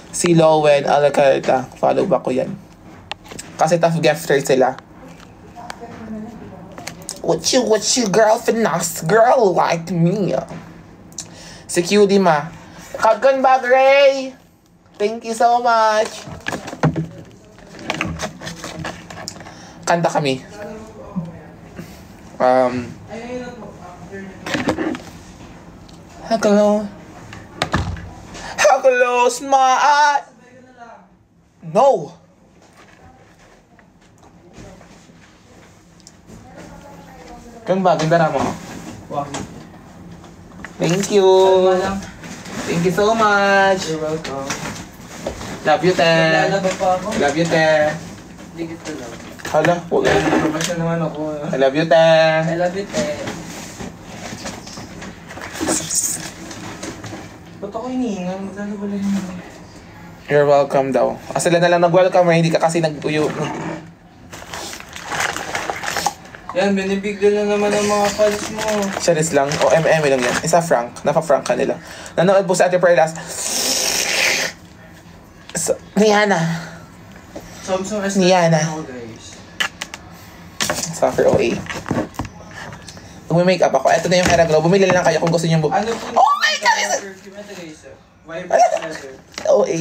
Si Lowen Alacarta. Follow back ko yan. Kasi tough gifter sila. What you girlfriend nice girl like me? Si Cutie ma. Kagkan ba, Gray? Thank you so much. Kanta kami. Hello. Close my eye. No. Kang ba? Ganda na mo. Wow. Thank you. Thank you so much. You're welcome. Love you, te. Lalaba pa ako. Love you, te. Hindi kita lang. Hala, huwag yan. Profession naman ako. I love you, te. I love you, te. Ba't ako hinihinga? Maglalaba lang yun. You're welcome daw. Sila na lang nag-welcome, hindi ka kasi nag-uyo. Yan, binibigyan na naman ng mga fans mo. Charis lang. O, lang yan. Isa frank. Napa-frank ka nila. Nanood po sa Ate Perlas. Niana. Samsung S9 Niana. ako, guys. Suffer OA. Mag-makeup ako. Ito na yung hair glow. Bumili lang kayo kung gusto niyo. Ano po? Oh my God! Perfume ito, guys. Vibrant leather. OA.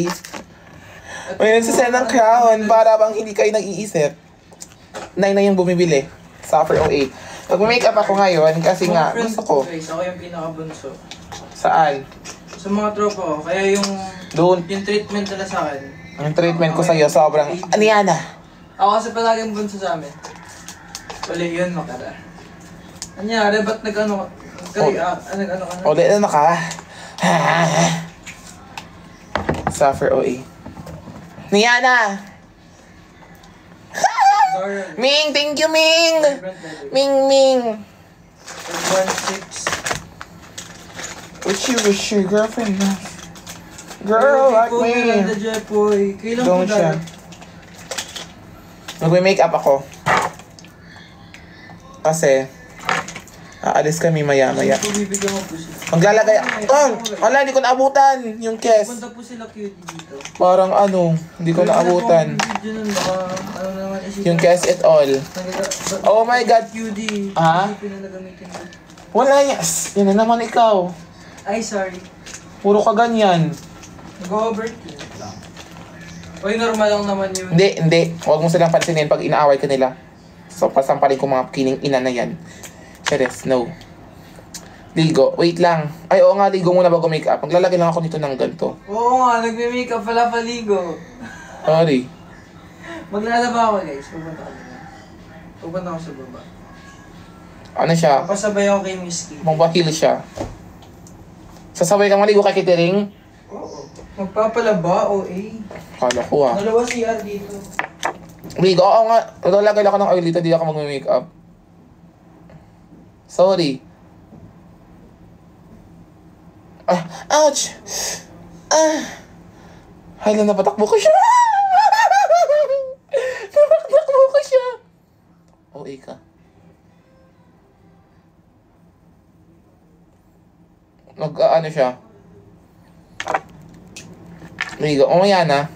May nagsasend ng crown para bang hindi kayo nag-iisip. 9 na yung bumibili. Suffer OA. Mag-makeup ako ngayon kasi nga Mga friends gusto ko. Guys, ako yung pinakabunso. Saan? Sa mga tropa ko. Kaya yung Doon. treatment nila sa akin. Yung treatment ko sa'yo sobrang... Niana. Ako kasi palaging bunso sa amin. Uli yun, makara. Anyari, ba't nag-ano ka? Nag-ano ka na? Ulit na ka. Suffer OA. Niana! Zara. Ming! Thank you, Ming! Ming! 1-6. Wish your girlfriend na. Girl, like me. Kailan Don't po siya. Magme-makeup ako. Kasi, aalis kami maya-maya. Bibigyan mo po sila. Maglalagay. Wala, hindi ko naabutan yung kes. Punta po sila cutie dito. Parang hindi ko naabutan. Yung kes it all. Oh my God. Cutie. Ah? Hindi pinanagamitin mo. Wala yes. Yan na naman ikaw. Ay, sorry. Puro ka ganyan. Nag-overkill lang. Uy, normal lang naman yun. Hindi. Huwag mo silang pansinin pag inaaway ka nila. So, pasampalin ko mga kining ina na yan. Cheres, no. Ligo. Wait lang. Ay, oo nga, ligo muna bago make-up. Maglalagay lang ako nito ng ganito. Oo nga, nagme-makeup pala paligo. Sorry. Maglalaba ako guys, pupunta ako na. Pupunta ako sa baba. Ano siya? Papasabay ako kay Miss Kitty. Mabahil siya. Sasabay ka maligo kay Kitering? Oo. Magpapalaba, OA. Kala ko ah. Dalawa CR dito. Ligo, oo nga. Maglalagay lang ako ng oil dito, di ako mag-makeup. Sorry. Ouch! Hala, napatakbo ko siya! Napatakbo ko siya! OA ka. Ano siya? Ligo, umaya na.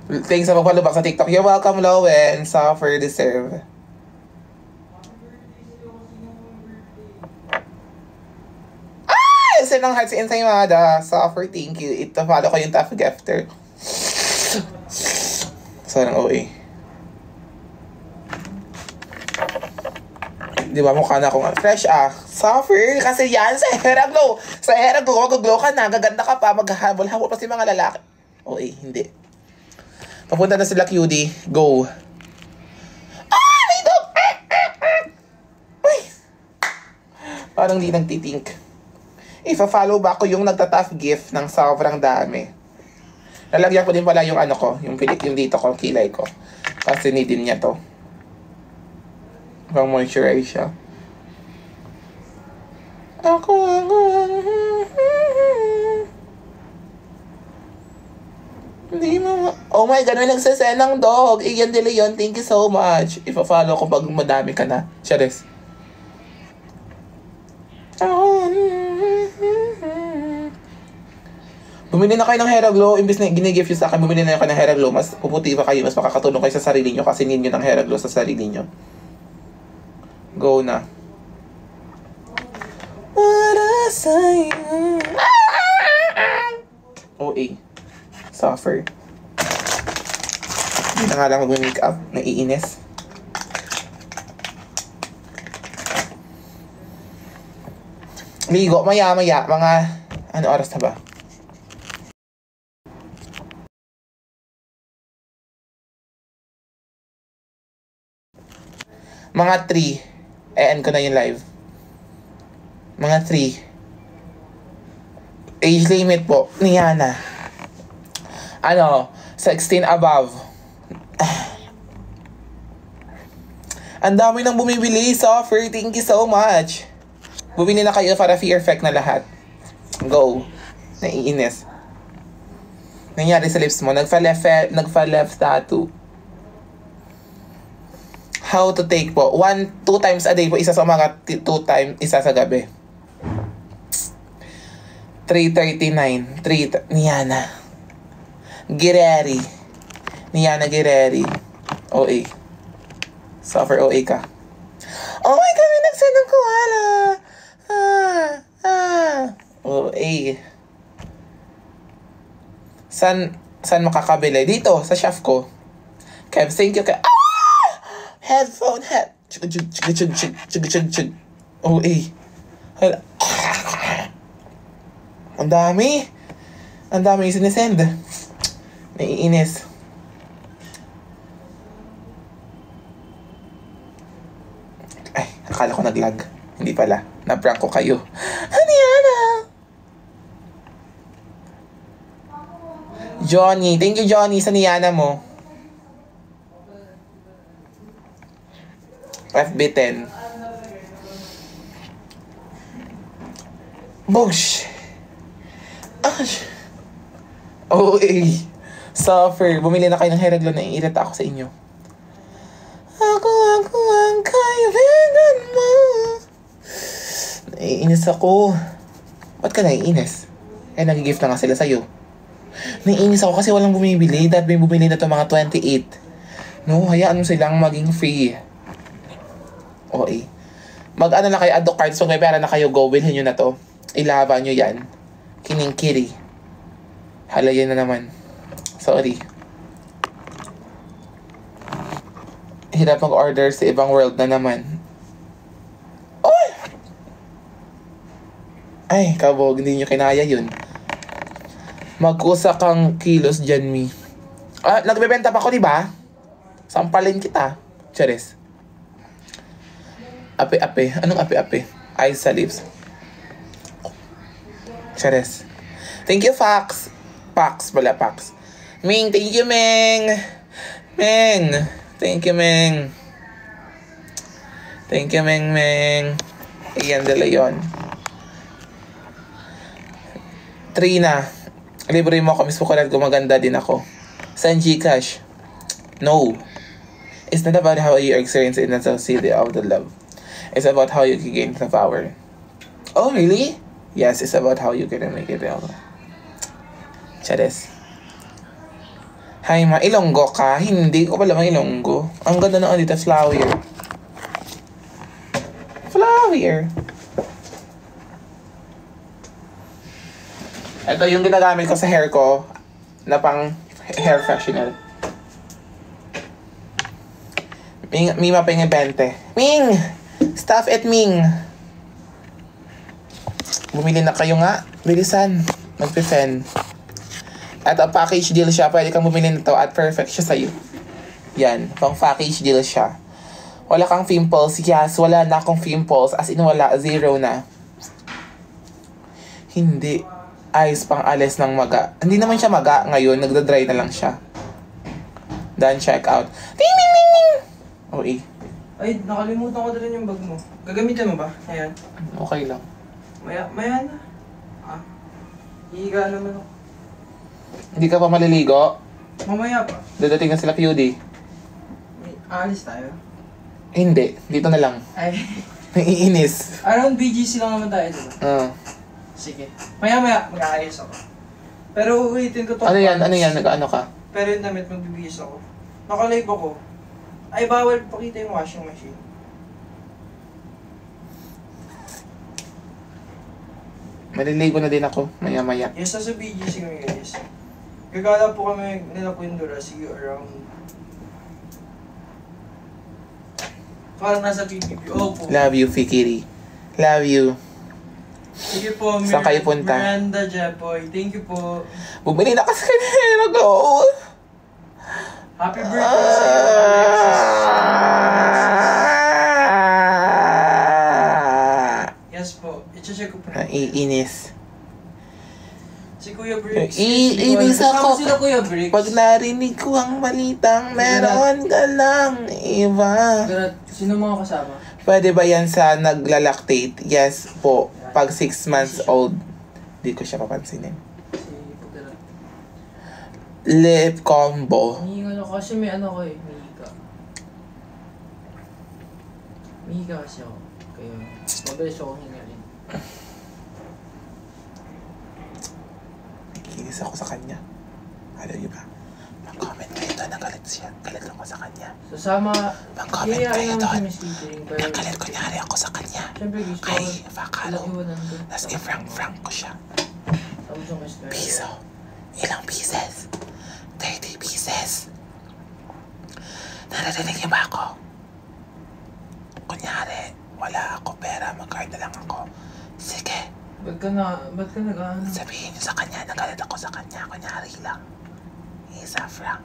Thanks sa pagpalubak sa TikTok. You're welcome, Lowen. Suffer, deserve. Send ng hearts inside Mada. Suffer, thank you. Ito, follow ko yung tough gifter. Sarang OA. Di ba mukha na akong fresh Suffer, kasi yan sa Hera Glow. Sa Hera Glow, mag-glow ka na, gaganda ka pa, maghahabol-habol pa si mga lalaki. OA, hindi. Papunta na sila cutie. Go. May dog! Uy! Parang di nagtitink. Ifa-follow ba ko yung nagta-tough gift ng sobrang dami. Lalagyan ko din pala yung ano ko, yung dito ko, kilay ko. Kasi need din niya to. Pang moisturize siya. Hindi mo. Oh my God, may nagsasend ng dog. Iyan De Leon, thank you so much. Ifa-follow ko pag madami ka na. Charis. Bumili na kayo ng Hera Glow. Imbis na ginigift yun sa akin, bumili na kayo ng Hera Glow. Mas puputi pa kayo, mas makakatulong kayo sa sarili nyo kasi need nyo ng Hera Glow sa sarili nyo. Go na. What a sign. OA. Suffer. Hindi na nga lang mag-makeup. Naiinis. Ligo, maya-maya. Mga, ano oras na ba? Mga 3. End ko na yung live. Mga 3. Age limit po. Niana. 16 above. Ang dami nang bumibili. Suffer. Thank you so much. Bumili na kayo para fear effect na lahat. Go. Naiinis. Nangyari sa lips mo. Nagfa-left tattoo. How to take po? 2 times a day po. Isa sa umaga, 2 times, isa sa gabi. 3:39. Niana. Guerreri. Niana Guerreri. OA. Suffer OA ka. Oh my God, may nagsend ng koala. OA. Saan makakabili? Dito, sa shelf ko. Kev, thank you. Headphone. OA. Ang dami yung sinesend. Naiinis. Akala ko nag-lag. Hindi pala. Na-prank ko kayo. Haniana! Johnny. Thank you, Johnny, sa Niana mo. FB10. Bosh! Ash! OA. Suffer. Bumili na kayo ng hair glue na iirita ako sa inyo. Ako ang kaibigan mo. Naiinis ako. Ba't ka naiinis? Eh, nagigift na nga sila sa'yo. Naiinis ako kasi walang bumibili. Dahil may bumili na to mga 28. No, hayaan mo silang maging free. OA. Mag-ano na kayo, add to cards. So, may pera na kayo, go. Bilhin nyo na to. Ilaban nyo yan. Kining kiri. Halayan na naman. Sorry. Hirap mag-order sa ibang world na naman. Oy! Ay, kabog. Hindi nyo kinaya yun. Magkusa kang kilos dyan, mi. Ah, nagbebenta pa ako, diba? Sampalin kita. Charis. Ape-ape. Anong ape-ape? Eyes sa lips. Charis. Thank you, Fax. Pax, wala Pax. Ming, thank you, Ming. Ming. Thank you, Ming. Thank you, Ming, Ming. Iyan, De Leon. Trina. Libre mo ako, Miss Pukulat, gumaganda din ako. San Gcash? No. It's not about how you experience it, it's not city of the love. It's about how you can gain the power. Oh, really? Yes, it's about how you can make it real. Chares. Hi, ma. Ilonggo ka? Hindi ko pala Ilonggo. Ang ganda ng dito, flower. Flower. Ito yung ginagamit ko sa hair ko na pang hair freshener. Ming mapingin 20. Ming! Stop at Ming! Bumili na kayo nga. Bilisan. Magpe-fen. At ang package deal siya. Pwede kang bumili nito at perfect siya sa'yo. Yan. Pang package deal siya. Wala kang pimples. Yes, wala na akong pimples. As in, wala. Zero na. Hindi. Eyes pang alis ng maga. Hindi naman siya maga ngayon. Nagda-dry na lang siya. Done, check out. Ting, ting, ting, ting! OE. Ay, nakalimutan ko na rin yung bag mo. Gagamitin mo ba? Ayan. Okay lang. Maya na. Ah. Hihiga naman ako. Hindi ka pa maliligo? Mamaya pa. Dadating na sila PUD. Aalis tayo. Hindi. Dito na lang. Ay. Naiinis. Around BGC lang naman tayo, diba? Sige. Maya mag-aayos ako. Pero ulitin ko to. Ano yan? Nag-ano ka? Pero yung damit magbibihis ako. Naka-live ako. Ay, bawal pakita yung washing machine. Maliligo na din ako. Maya-maya. Yes, nasa BGC kami guys. Gagala po kami nila Pindura. See you around. Parang nasa PPP. Opo. Love you, Fikiri. Love you. Sige po, Saan kayo punta? Miranda Jepoy. Thank you po. Bumili na kasi kanina. Go! Happy birthday sa iyo, Alexis. Yes po. I-check ko po. Naiinis. Si Kuya Briggs. Iinis ako. Kasama sila Kuya Briggs. Pag narinig ko ang balitang meron ka lang iba. Sino mga kasama? Pwede ba yan sa naglalactate? Yes po. Pag 6 months old, di ko siya papansinin. Lip combo. Hihinga ako kasi may ano ko eh, Mihika. Mihika kasi ako. Kaya mabilis ako hingalin. Nakikinis ako sa kanya. Alam niyo ba? Mag-comment kayo doon. Nagalit siya. Galit ako sa kanya. Sasama. Mag-comment kayo doon. Pero Nagalit ko nyari ako sa kanya. siyempre gusto ko. Ay, fakalo. Tapos i-frank ko siya. Tapos yung gusto. Piso. Ilang pieces? 30 pieces. Naririnig niyo ba ako? Kunyari, wala ako pera, mag-card na lang ako. Sige. Ba't ka nag-ano? Sabihin niyo sa kanya, nagalit ako sa kanya. Kunyari lang. Isa frank.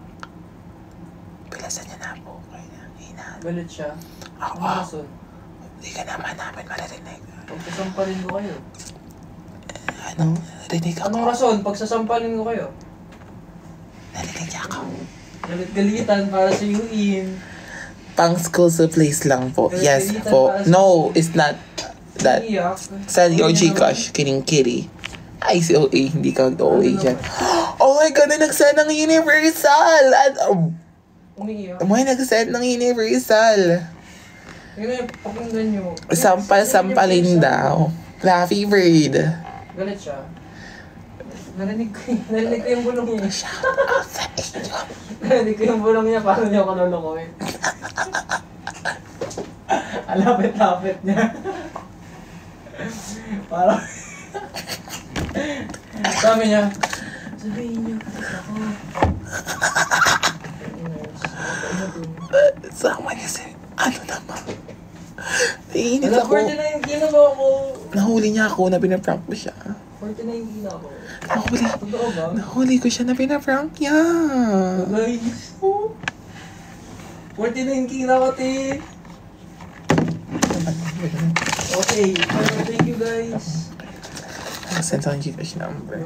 Pilasan niya na po. Kaya hina. Galit siya. Oo. Ano rason? Hindi ka naman namin maririnig. Pagsasampalin ko kayo. Ano? Rinig ako. Anong rason? Pagsasampalin ko kayo. Narinig niya ako. Galit-galitan para sa UIN. Pang school supplies lang po. Yes po. No, it's not that. Iyak. Send your Gcash. Kidding kitty. Ay, si OA. Hindi ka OA dyan. Oh my God, na nag-send ng Universal! At, Umiiyak. may nag-send ng Universal. Yun na, pakinggan nyo. Sampal-sampalin daw. Fluffy bird. Galit siya. Narinig ko yung bulong niya. Shout out sa inyo. Narinig ko yung bulong niya, paano niya ako lulukuhin? Alapit-lapit niya. Parang... Sabi niya, sabihin niyo, ako. Sama niya si... Ano naman? Naiinis Alam, ako. 49 kilo ba ako? Nahuli niya ako na pinaprank ko siya. 49 kilo ako. Nahuli. Totoo ba? Nahuli ko siya na pinaprank niya. Guys, 49 kilo ako, te. Okay, thank you guys. Send sa Gcash number.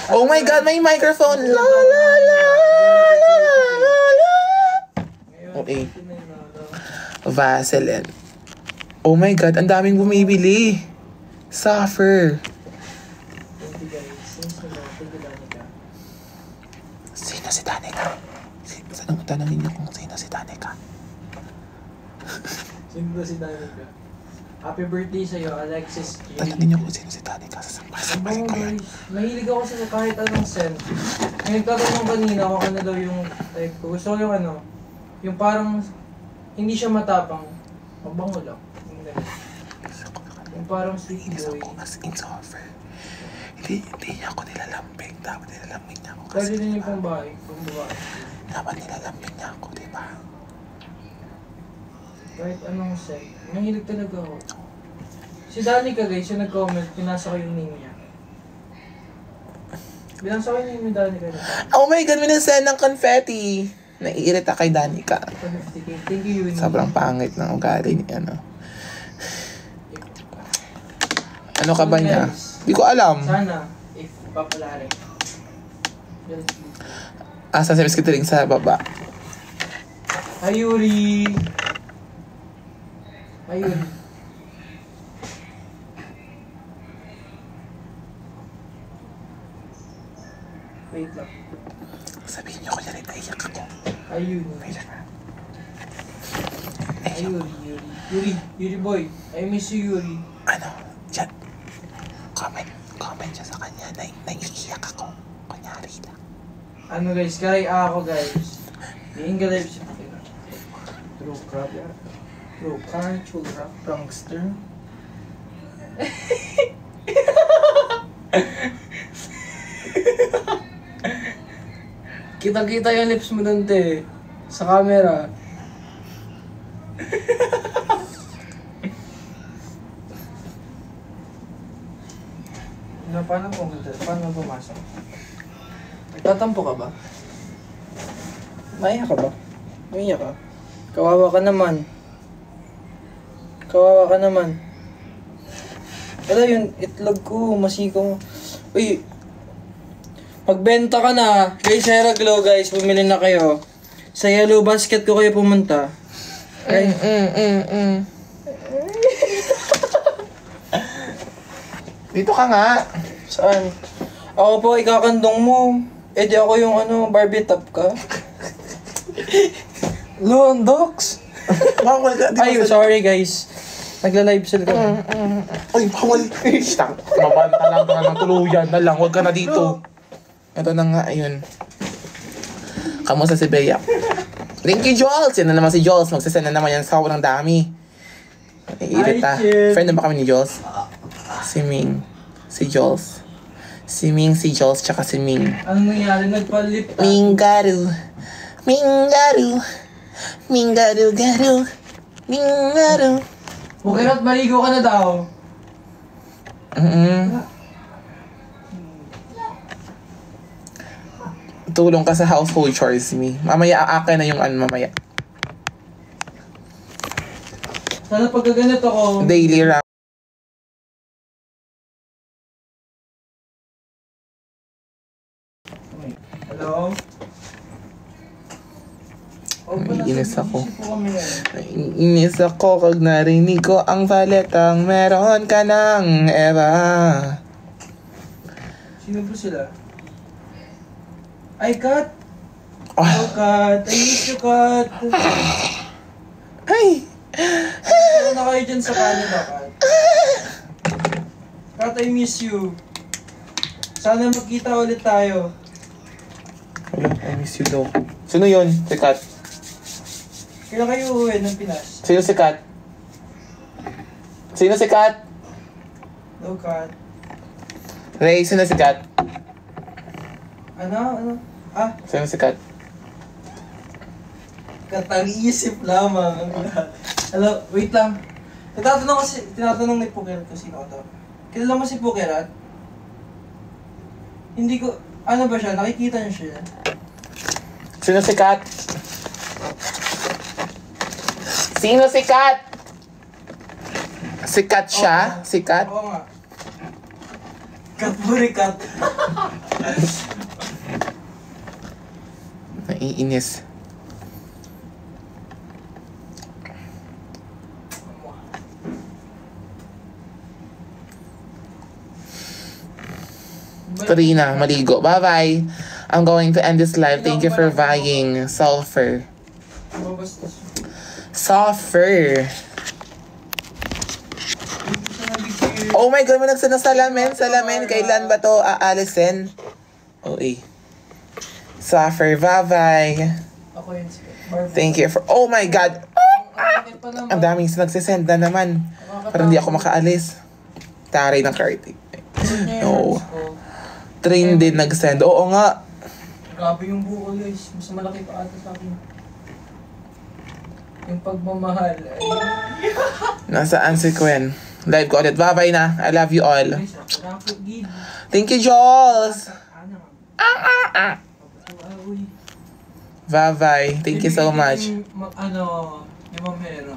Oh my God, may microphone! La la la la la la. Okay. Vaseline. Oh my God, ang daming bumibili. Suffer. Thank you guys. Thank you, Danica. Sino si Danica? Tanongin niyo kung sino si Danica. Sino ba si Danica? Happy birthday sa'yo, Alexis G. Tanongin niyo kung sino si Danica. Sasampahin ko yan. Mahilig ako sa kahit anong scent. May nagtatanong kanina kung ano daw yung type ko. Gusto ko yung ano, yung parang hindi siya matapang. Mabango lang. Yung ganun. Yung parang sweet Inis boy. ako as in suffer. Hindi niya ako nilalambing. Dapat nilalambing niya ako Pwede kasi. din yung pang babae. Dapat nilalambing niya ako, diba? Kahit anong scent. Mahilig talaga ako. Si Danica guys, yung nag-comment, pinasa ko yung name niya. Binasa ko yung name ni Danica. Oh my God, minasend ng confetti. Naiirita kay Danica. 50K. Thank you, Yuni. Sobrang pangit ng ugali ni ano. Ano ka ba niya? Hindi ko alam. Sana, if papalari. Asa sa miskitiring sa baba. Hi, Yuri! Hi, Yuri. Wait lang. Sabihin niyo ko na rin, naiyak ako. Hi, Yuri. Wait lang. Hi, Yuri. Yuri boy. I miss you, Yuri. Ano? Diyan. Comment siya sa kanya. Naiiyak ako. Kunyari lang. Ano guys, kaya ako guys. Yung live siya. True crap ya. True car, true rap, prankster. Kita-kita yung lips mo dun, te. Sa camera. Paano pumasok? Nagtatampo ka ba? Maiyak ka ba? Maiyak ka? Kawawa ka naman. Kawawa ka naman. Wala yung itlog ko, masiko. Uy! Pagbenta ka na, guys, Hera Glow, guys, bumili na kayo. Sa Yellow Basket ko kayo pumunta. Okay? Dito ka nga. Saan? Ako po, ikakandong mo. Eh di ako yung ano, Barbie top ka. Londox! Bawal ka. Ay, sorry guys. Nagla-live sila ka. Ay, bawal. Mabanta lang ka ng tuluyan na lang. Huwag ka na dito. Ito na nga, ayun. Kamusta si Bea? Thank you, Jules. Yan na naman si Jules. Magsasend na naman yan sa sobrang dami. Naiirita. Friend na ba kami ni Jules? Si Ming. Si Jules. Si Ming, si Jules, tsaka si Ming. Anong nangyari? Nagpalip. Mingaru. Mingaru. Mingaru-garu. Mingaru. Okay na't maligo ka na daw. Tulong ka sa household chores, me. Mamaya, akin na yung ano mamaya. Sana pag ganito ako. Daily round. Hello? Naiinis ako. Busy po kami eh. Naiinis ako kag narinig ko ang paletang meron ka ng Eva. Sino po sila? Ay, Kat! Oh, Oh, Kat! I miss you, Kat! ay! Ano na kayo dyan sa Canada, Kat? Kat, I miss you. Sana magkita ulit tayo. Wala, I miss you daw. Sino yun? Si Kat? Kailan kayo uuwi ng Pinas? Sino si Kat? Sino si Kat? No, Kat. Ray, sino si Kat? Ano? Ah, Sino si Kat? katang-isip lamang ang lahat. Hello, wait lang. Tinatanong ni Pukerat kung sino ka to. Kilala mo si Pukerat? Hindi ko, ano ba siya? Nakikita niyo siya? Sino si Kat? Sino si Kat? Si Kat siya? Si Kat? Oo nga. Kat. Naiinis. Karina, maligo. Bye-bye. I'm going to end this live. Thank you for buying. Sulfur. Mabastos. Sulfur. Oh my God, may nagsend ng salamin. Salamin. Kailan ba to aalisin? Oh, eh. Sulfur. Bye-bye. Ako yun si Thank you for... Oh my God. Ang daming nagsisend na naman. Parang hindi ako makaalis. Taray ng card. No. Train din nag-send. Oo nga. Grabe yung buko guys. Mas malaki pa ata sa akin. Yung pagmamahal ay... Nasaan si Gwen? Live ko ulit. Bye-bye na. I love you all. Guys, rapid gid. Thank you, Jules. Ano? Bye-bye. Thank you so much. Yung Ma'am Hera.